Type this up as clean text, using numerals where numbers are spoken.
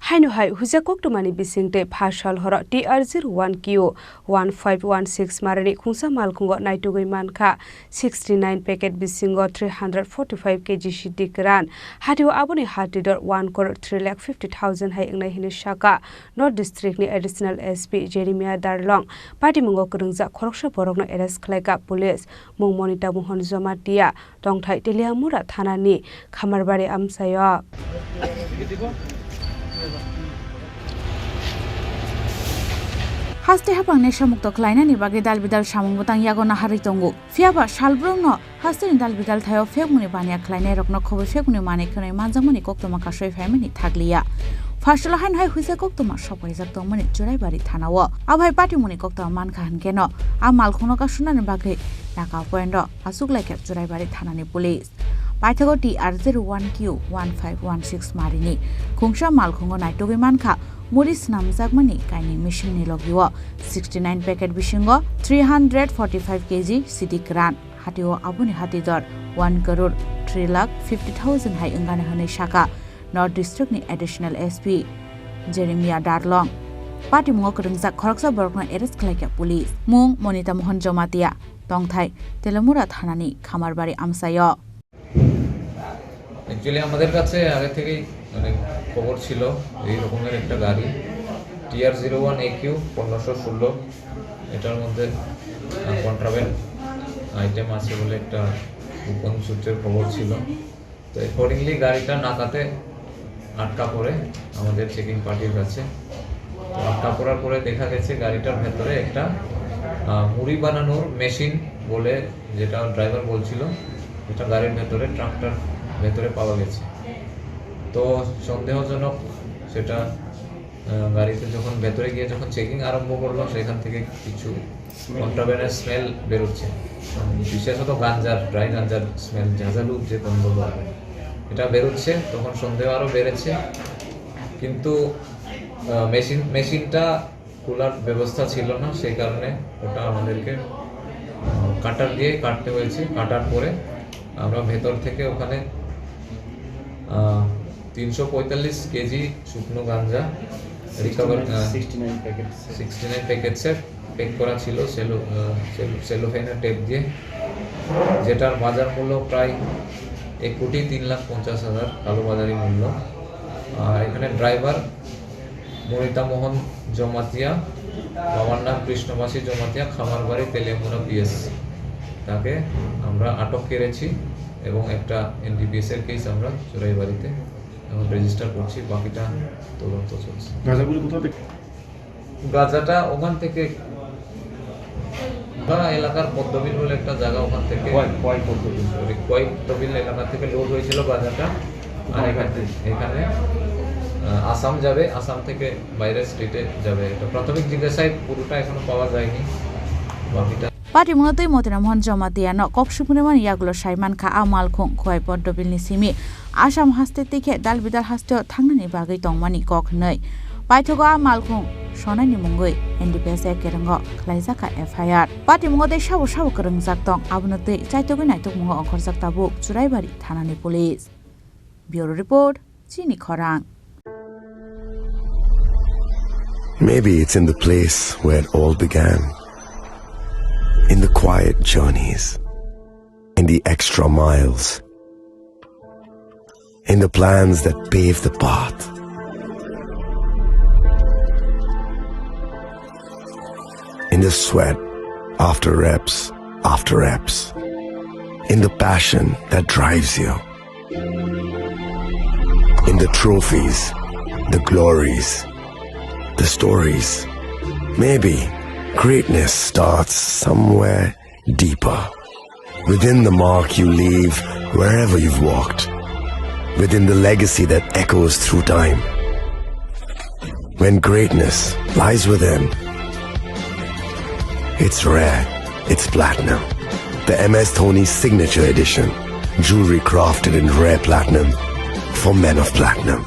Hainu hai hujakok to mani bisingte Phasal Horo TR01Q-1516 Marini Khungsa Malkhungo Naitugwi makha 69 packet Bisingo 345 kg Siddi Kwran Hatiu aboni hatidor 1,350,000 hai ingnai hini shaka North District ni Additional SP Jeremiah Darlong Party mungo kurungja khoroksa borokno arrest khlaika police mung monita mohon jomatia tongthai teliamura thanani khamarbari amsayo Haste hapang nesha mukto klaina ni bagi dal bidal samung butang yago na hari tongu fiaba salbrong no haste ni dal bidal thayo fekmuni bania klaina rokno khobe fekmuni mane khone manjangmuni koktoma kasoi family thakliya Phasal hain hai huise koktoma sopai jak tongmani Churaibari thanawo abhai party muni koktoma mankha hankeno a Malkhungo ka sunani bagi naka poendo asuk like Churaibari thanani police Paithago TR01Q-1516 Marini Khungsa Malkhungo Naitugwi makha Muris namjakmani kaini mission ni logiwo 69 packet Bisingo 345 kg Siddi Kwran hatio abuni hatidor 1,350,000 hai ingana hane shaka North District ni Additional SP Jeremiah Darlong Party mungo kurungjak khoroksa borokno arrest khlaika police mung monita mohon jomatia tongthai telamura thanani khamarbari amsayo Actually আমাদের কাছে আগে থেকেই মানে খবর ছিল এই রকমের একটা গাড়ি TR01Q-1516 এটার মধ্যে কন্ট্রাব্যান্ড আইটেম আছে বলে একটা গোপন সূত্রের খবর ছিল তো অ্যাকর্ডিংলি গাড়িটা নাকাতে আটকা পড়ে আমাদের চেকিং পার্টির কাছে আটকা পড়ার পরে দেখা গেছে গাড়িটার ভেতরে একটা মুড়ি বানানোর মেশিন বলে যেটা ড্রাইভার বলছিল এটা গাড়ির ভেতরে ট্রাক্টর ভেতরে পাওয়া গেছে তো সন্দেহজনক সেটা গাড়িতে যখন ভেতরে গিয়ে যখন চেকিং আরম্ভ করলো সেখান থেকে কিছু কন্ট্রাব্যান্ডের স্মেল বেরোচ্ছে বিশেষত গাঞ্জার ড্রাই গাঞ্জার স্মেল ঝাঁঝালু যে গন্ধ এটা বেরোচ্ছে তখন সন্দেহ আরও বেড়েছে কিন্তু মেশিনটা খোলার ব্যবস্থা ছিল না সেই কারণে ওটা আমাদেরকে কাটার দিয়ে কাটতে হয়েছে কাটার পরে আমরা ভেতর থেকে ওখানে 345 কেজি শুকনো গাঞ্জা রিকভার 69 প্যাকেটসের প্যাক করা ছিল সেলোফেনের টেপ দিয়ে যেটার বাজার মূল্য প্রায় 1,03,50,000 কালোবাজারি মূল্য আর এখানে ড্রাইভার মনিতা মোহন জমাতিয়া বাবার নাম কৃষ্ণবাসী জমাতিয়া খামারবাড়ি তেলিয়ামুড়া পিএস তাকে আমরা আটক করেছি এবং একটা এনডিপিএস এর কেস আমরা চোরাইবাড়িতে এখন রেজিস্টার করছি বাকিটা তদন্ত চলছে গাঁজাগুলো কোথা থেকে গাঁজাটা ওখান থেকে এলাকার পদ্মবিল বলে একটা জায়গা ওখান থেকে পদ্মবিল এলাকা থেকে লোড হয়েছিল গাঁজাটা আর এখানে আসাম যাবে আসাম থেকে বাইরের স্টেটে যাবে এটা প্রাথমিক জিজ্ঞাসায় পুরোটা এখনো পাওয়া যায়নি বাকিটা Party mungatoi motina mohon jomatia no kopsupune man yagulo saiman kha a Malkhung khoi poddobilni simi Assam haste tike dal bidal haste thangnani bagai tongmani kok nei Paithago a Malkhung sonani mungoi NDPS kerango khlaijaka FIR Party mungatoi sabo kurungjak tong abunotoi chaitogoi naitok mungo onkhorjak tabuk Churaibari thanani police Bureau Report Chini Khorang Maybe it's in the place where it all began. In the quiet journeys, in the extra miles, in the plans that pave the path. In the sweat after reps, in the passion that drives you, in the trophies, the glories, the stories. Maybe greatness starts somewhere deeper, within the mark you leave wherever you've walked, within the legacy that echoes through time. When greatness lies within, it's rare, it's platinum. The MS Dhoni Signature Edition, jewelry crafted in rare platinum for men of platinum.